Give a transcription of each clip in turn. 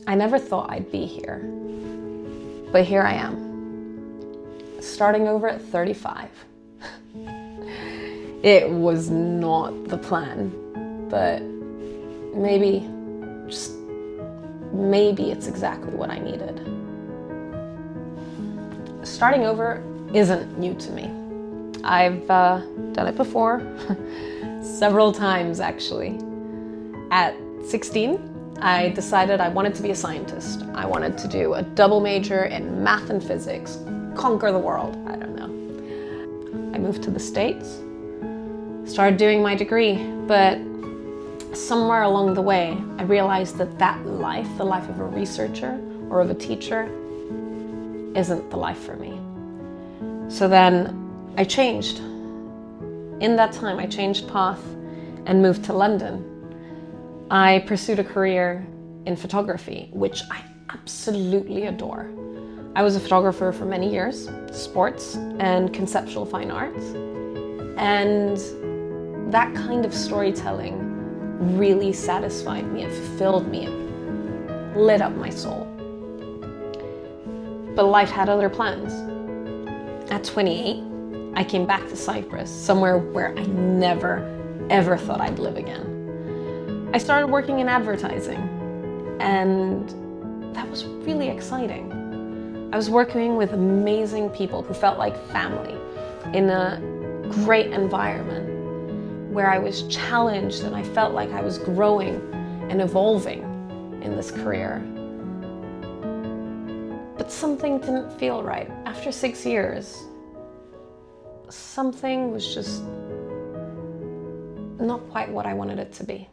I never thought I'd be here, but here I am, starting over at 35. It was not the plan, but maybe, just maybe it's exactly what I needed. Starting over isn't new to me. I've done it before, several times actually. At 16, I decided I wanted to be a scientist. I wanted to do a double major in math and physics, conquer the world, I don't know. I moved to the States, started doing my degree, but somewhere along the way, I realized that that life, the life of a researcher or of a teacher, isn't the life for me. So then I changed. In that time, I changed path and moved to London. I pursued a career in photography, which I absolutely adore. I was a photographer for many years, sports and conceptual fine arts. And that kind of storytelling really satisfied me, it fulfilled me, it lit up my soul. But life had other plans. At 28, I came back to Cyprus, somewhere where I never, ever thought I'd live again. I started working in advertising, and that was really exciting. I was working with amazing people who felt like family in a great environment where I was challenged and I felt like I was growing and evolving in this career. But something didn't feel right. After 6 years, something was just not quite what I wanted it to be.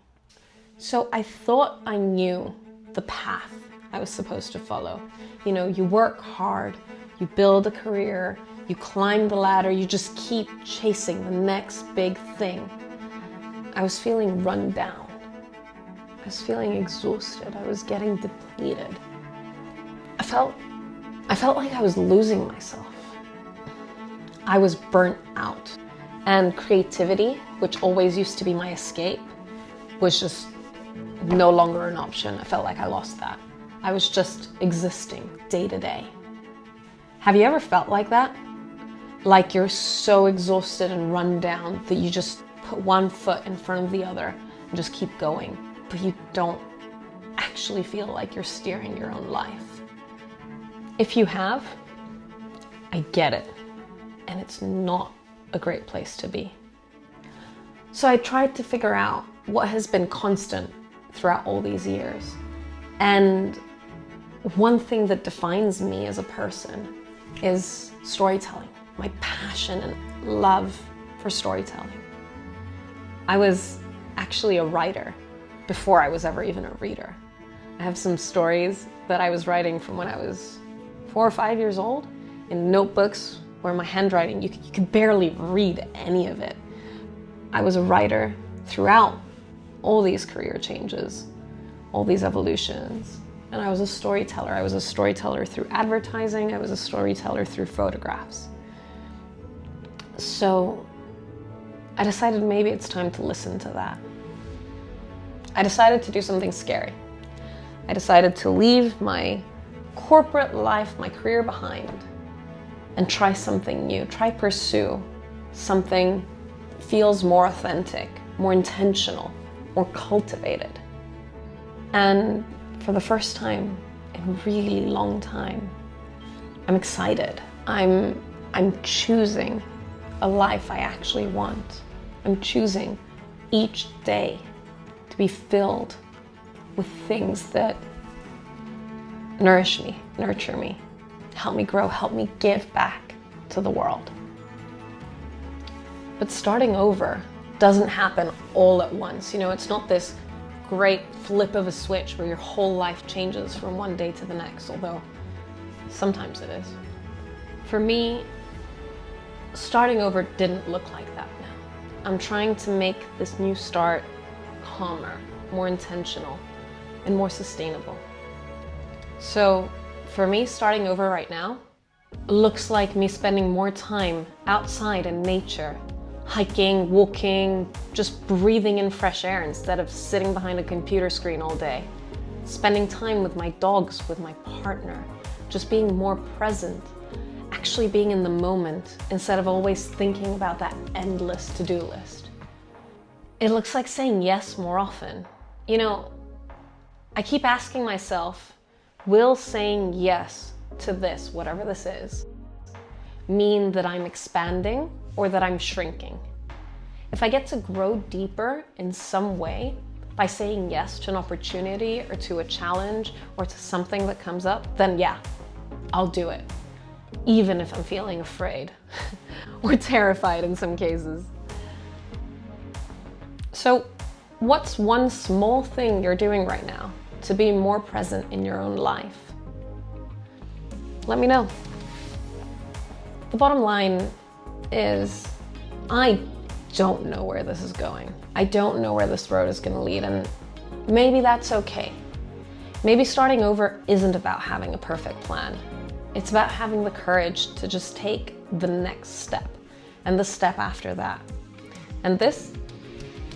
So I thought I knew the path I was supposed to follow. You know, you work hard, you build a career, you climb the ladder, you just keep chasing the next big thing. I was feeling run down. I was feeling exhausted. I was getting depleted. I felt like I was losing myself. I was burnt out. And creativity, which always used to be my escape, was just no longer an option. I felt like I lost that. I was just existing day to day. Have you ever felt like that? Like you're so exhausted and run down that you just put one foot in front of the other and just keep going, but you don't actually feel like you're steering your own life. If you have, I get it, and it's not a great place to be. So I tried to figure out what has been constant throughout all these years. And one thing that defines me as a person is storytelling, my passion and love for storytelling. I was actually a writer before I was ever even a reader. I have some stories that I was writing from when I was 4 or 5 years old in notebooks where my handwriting, you could barely read any of it. I was a writer throughout all these career changes, all these evolutions. And I was a storyteller. I was a storyteller through advertising. I was a storyteller through photographs. So I decided maybe it's time to listen to that. I decided to do something scary. I decided to leave my corporate life, my career behind, and try something new, pursue something that feels more authentic, more intentional, more cultivated. And for the first time in a really long time, I'm excited. I'm choosing a life I actually want. I'm choosing each day to be filled with things that nourish me, nurture me, help me grow, help me give back to the world. But starting over doesn't happen all at once. You know, it's not this great flip of a switch where your whole life changes from one day to the next, although sometimes it is. For me, starting over didn't look like that now. I'm trying to make this new start calmer, more intentional, and more sustainable. So for me, starting over right now looks like me spending more time outside in nature, hiking, walking, just breathing in fresh air instead of sitting behind a computer screen all day. spending time with my dogs, with my partner, just being more present, actually being in the moment instead of always thinking about that endless to-do list. It looks like saying yes more often. You know, I keep asking myself, will saying yes to this, whatever this is, mean that I'm expanding or that I'm shrinking? If I get to grow deeper in some way by saying yes to an opportunity or to a challenge or to something that comes up, then yeah, I'll do it, even if I'm feeling afraid or terrified in some cases. So, what's one small thing you're doing right now to be more present in your own life? Let me know. The bottom line is, I don't know where this is going. I don't know where this road is going to lead, and maybe that's okay. Maybe starting over isn't about having a perfect plan. It's about having the courage to just take the next step and the step after that. And this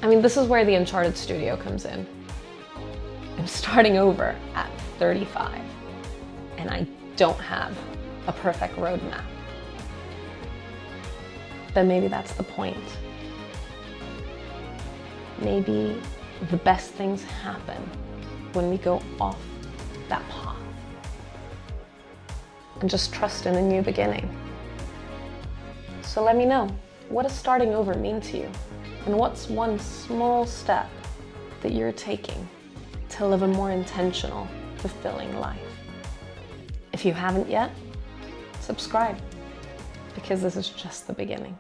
is where the Uncharted Studio comes in. I'm starting over at 35, and I don't have a perfect roadmap. But maybe that's the point. Maybe the best things happen when we go off that path and just trust in a new beginning. So let me know, what does starting over mean to you? And what's one small step that you're taking to live a more intentional, fulfilling life? If you haven't yet, subscribe, because this is just the beginning.